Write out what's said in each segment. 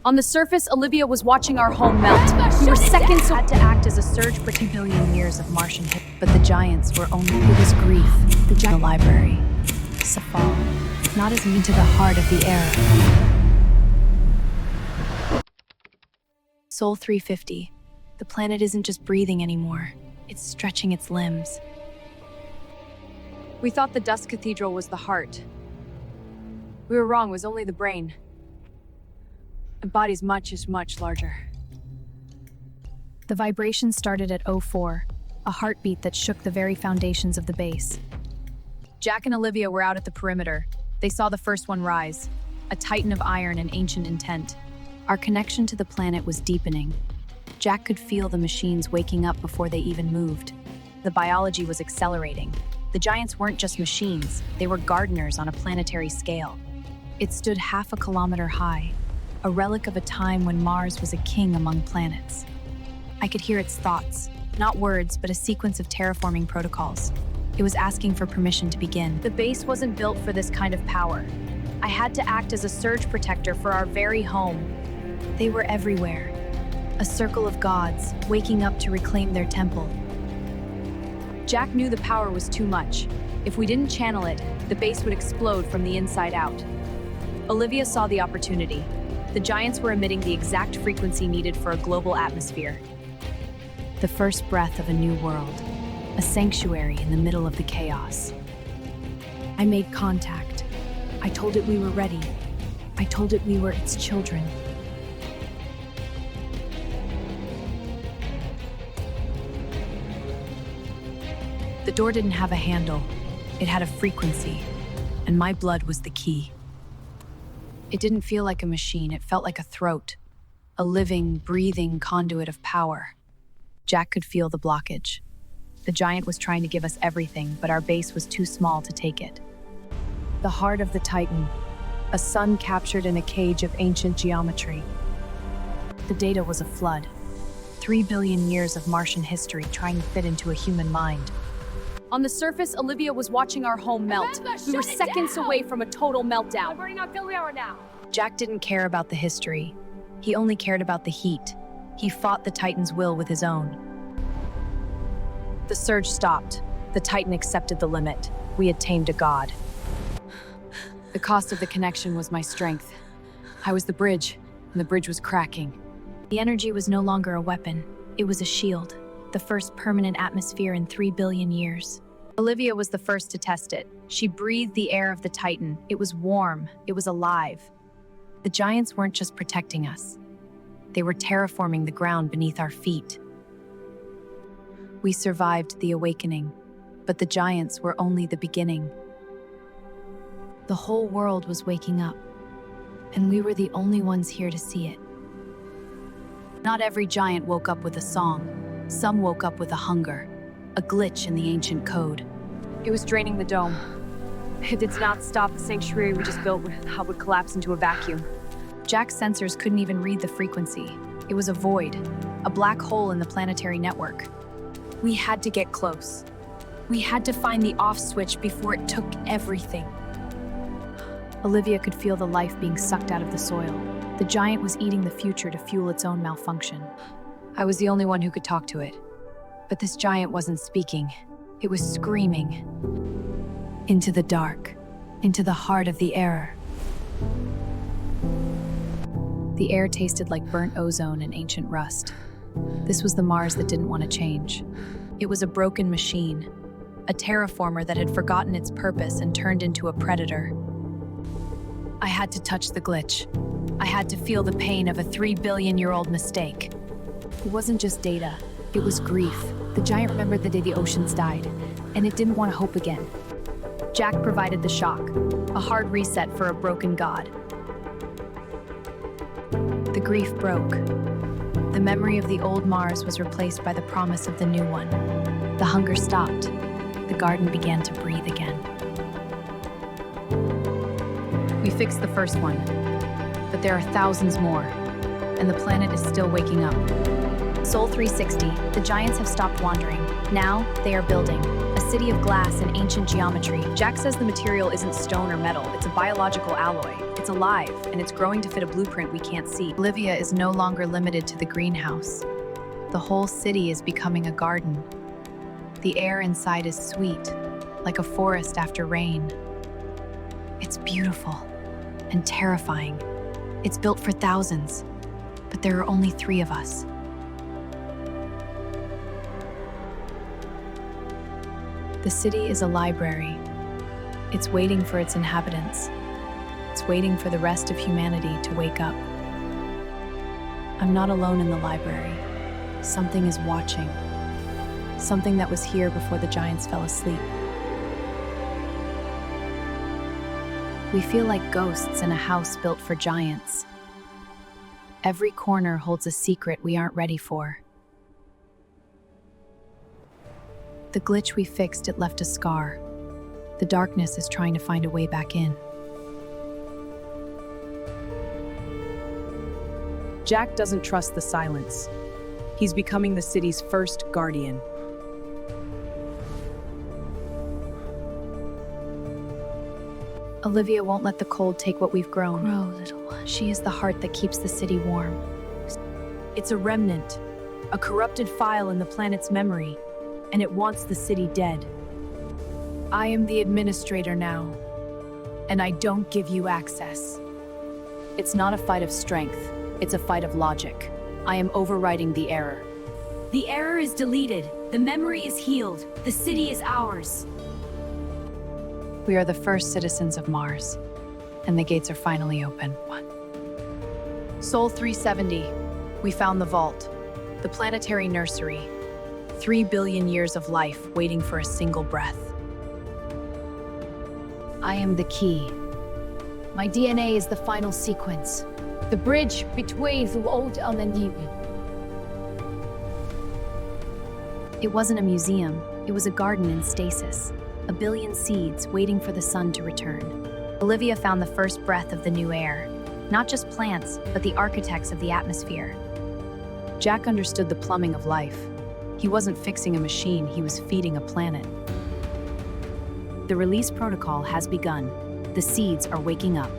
On the surface, Olivia was watching our home melt. We were seconds Had to act as a surge for 2 billion years of Martian history, but the giants were only. It was grief. The giant library. Safal. Not as mean to the heart of the era. Sol 350. The planet isn't just breathing anymore. It's stretching its limbs. We thought the Dust Cathedral was the heart. We were wrong, it was only the brain. The body's much larger. The vibration started at 04, a heartbeat that shook the very foundations of the base. Jack and Olivia were out at the perimeter. They saw the first one rise, a titan of iron and ancient intent. Our connection to the planet was deepening. Jack could feel the machines waking up before they even moved. The biology was accelerating. The giants weren't just machines, they were gardeners on a planetary scale. It stood half a kilometer high, a relic of a time when Mars was a king among planets. I could hear its thoughts, not words, but a sequence of terraforming protocols. It was asking for permission to begin. The base wasn't built for this kind of power. I had to act as a surge protector for our very home. They were everywhere, a circle of gods waking up to reclaim their temple. Jack knew the power was too much. If we didn't channel it, the base would explode from the inside out. Olivia saw the opportunity. The giants were emitting the exact frequency needed for a global atmosphere. The first breath of a new world, a sanctuary in the middle of the chaos. I made contact. I told it we were ready. I told it we were its children. The door didn't have a handle. It had a frequency, and my blood was the key. It didn't feel like a machine, it felt like a throat, a living, breathing conduit of power. Jack could feel the blockage. The giant was trying to give us everything, but our base was too small to take it. The heart of the Titan, a sun captured in a cage of ancient geometry. The data was a flood. 3 billion years of Martian history trying to fit into a human mind. On the surface, Olivia was watching our home melt. We were seconds away from a total meltdown. Jack didn't care about the history. He only cared about the heat. He fought the Titan's will with his own. The surge stopped. The Titan accepted the limit. We had tamed a god. The cost of the connection was my strength. I was the bridge, and the bridge was cracking. The energy was no longer a weapon. It was a shield. The first permanent atmosphere in 3 billion years. Olivia was the first to test it. She breathed the air of the Titan. It was warm. It was alive. The giants weren't just protecting us. They were terraforming the ground beneath our feet. We survived the awakening, but the giants were only the beginning. The whole world was waking up, and we were the only ones here to see it. Not every giant woke up with a song. Some woke up with a hunger, a glitch in the ancient code. It was draining the dome. If it did not stop, the sanctuary we just built would collapse into a vacuum. Jack's sensors couldn't even read the frequency. It was a void, a black hole in the planetary network. We had to get close. We had to find the off switch before it took everything. Olivia could feel the life being sucked out of the soil. The giant was eating the future to fuel its own malfunction. I was the only one who could talk to it. But this giant wasn't speaking. It was screaming. Into the dark. Into the heart of the era. The air tasted like burnt ozone and ancient rust. This was the Mars that didn't want to change. It was a broken machine. A terraformer that had forgotten its purpose and turned into a predator. I had to touch the glitch. I had to feel the pain of a 3 billion-year-old mistake. It wasn't just data, it was grief. The giant remembered the day the oceans died, and it didn't want to hope again. Jack provided the shock, a hard reset for a broken god. The grief broke. The memory of the old Mars was replaced by the promise of the new one. The hunger stopped. The garden began to breathe again. We fixed the first one, but there are thousands more, and the planet is still waking up. Sol 360, the giants have stopped wandering. Now, they are building a city of glass and ancient geometry. Jack says the material isn't stone or metal, it's a biological alloy. It's alive, and it's growing to fit a blueprint we can't see. Olivia is no longer limited to the greenhouse. The whole city is becoming a garden. The air inside is sweet, like a forest after rain. It's beautiful and terrifying. It's built for thousands, but there are only 3 of us. The city is a library. It's waiting for its inhabitants. It's waiting for the rest of humanity to wake up. I'm not alone in the library. Something is watching. Something that was here before the giants fell asleep. We feel like ghosts in a house built for giants. Every corner holds a secret we aren't ready for. The glitch we fixed, it left a scar. The darkness is trying to find a way back in. Jack doesn't trust the silence. He's becoming the city's first guardian. Olivia won't let the cold take what we've grown. Grow, little one. She is the heart that keeps the city warm. It's a remnant, a corrupted file in the planet's memory, and it wants the city dead. I am the administrator now, and I don't give you access. It's not a fight of strength, it's a fight of logic. I am overriding the error. The error is deleted. The memory is healed. The city is ours. We are the first citizens of Mars, and the gates are finally open. Sol 370, we found the vault, the planetary nursery. 3 billion years of life waiting for a single breath. I am the key. My DNA is the final sequence. The bridge between the old and the new. It wasn't a museum, it was a garden in stasis. A billion seeds waiting for the sun to return. Olivia found the first breath of the new air. Not just plants, but the architects of the atmosphere. Jack understood the plumbing of life. He wasn't fixing a machine, he was feeding a planet. The release protocol has begun. The seeds are waking up.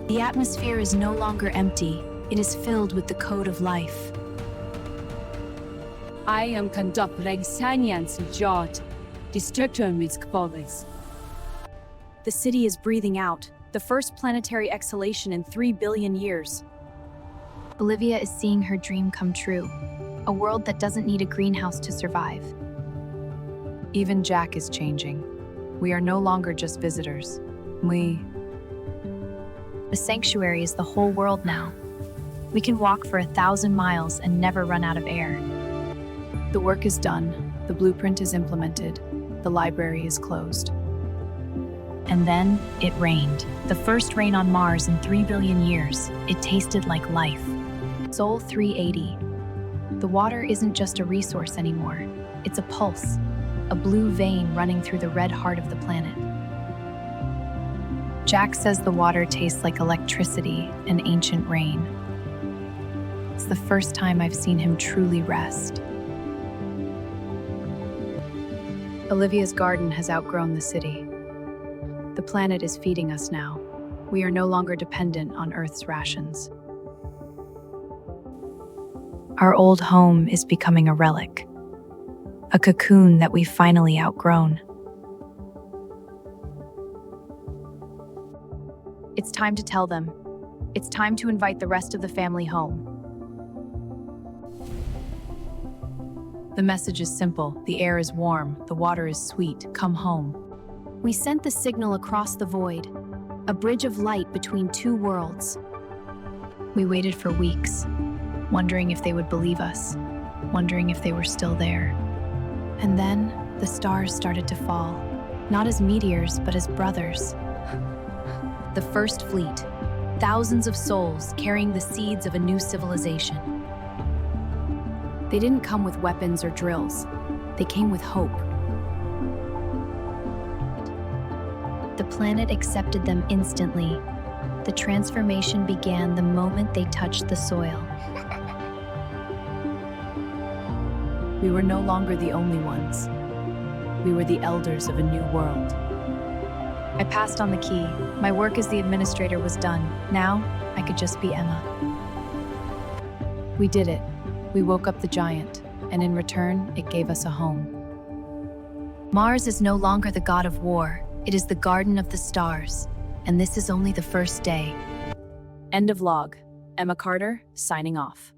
The atmosphere is no longer empty. It is filled with the code of life. I am conducting science jot. Destruction with qualities. The city is breathing out. The first planetary exhalation in 3 billion years. Olivia is seeing her dream come true. A world that doesn't need a greenhouse to survive. Even Jack is changing. We are no longer just visitors. The sanctuary is the whole world now. We can walk for 1,000 miles and never run out of air. The work is done. The blueprint is implemented. The library is closed. And then it rained. The first rain on Mars in 3 billion years. It tasted like life. Sol 380. The water isn't just a resource anymore. It's a pulse, a blue vein running through the red heart of the planet. Jack says the water tastes like electricity and ancient rain. It's the first time I've seen him truly rest. Olivia's garden has outgrown the city. The planet is feeding us now. We are no longer dependent on Earth's rations. Our old home is becoming a relic, a cocoon that we've finally outgrown. It's time to tell them. It's time to invite the rest of the family home. The message is simple. The air is warm. The water is sweet. Come home. We sent the signal across the void, a bridge of light between 2 worlds. We waited for weeks, wondering if they would believe us, wondering if they were still there. And then the stars started to fall, not as meteors, but as brothers. The first fleet, thousands of souls carrying the seeds of a new civilization. They didn't come with weapons or drills. They came with hope. The planet accepted them instantly. The transformation began the moment they touched the soil. We were no longer the only ones. We were the elders of a new world. I passed on the key. My work as the administrator was done. Now, I could just be Emma. We did it. We woke up the giant, and in return, it gave us a home. Mars is no longer the god of war. It is the garden of the stars. And this is only the first day. End of log. Emma Carter, signing off.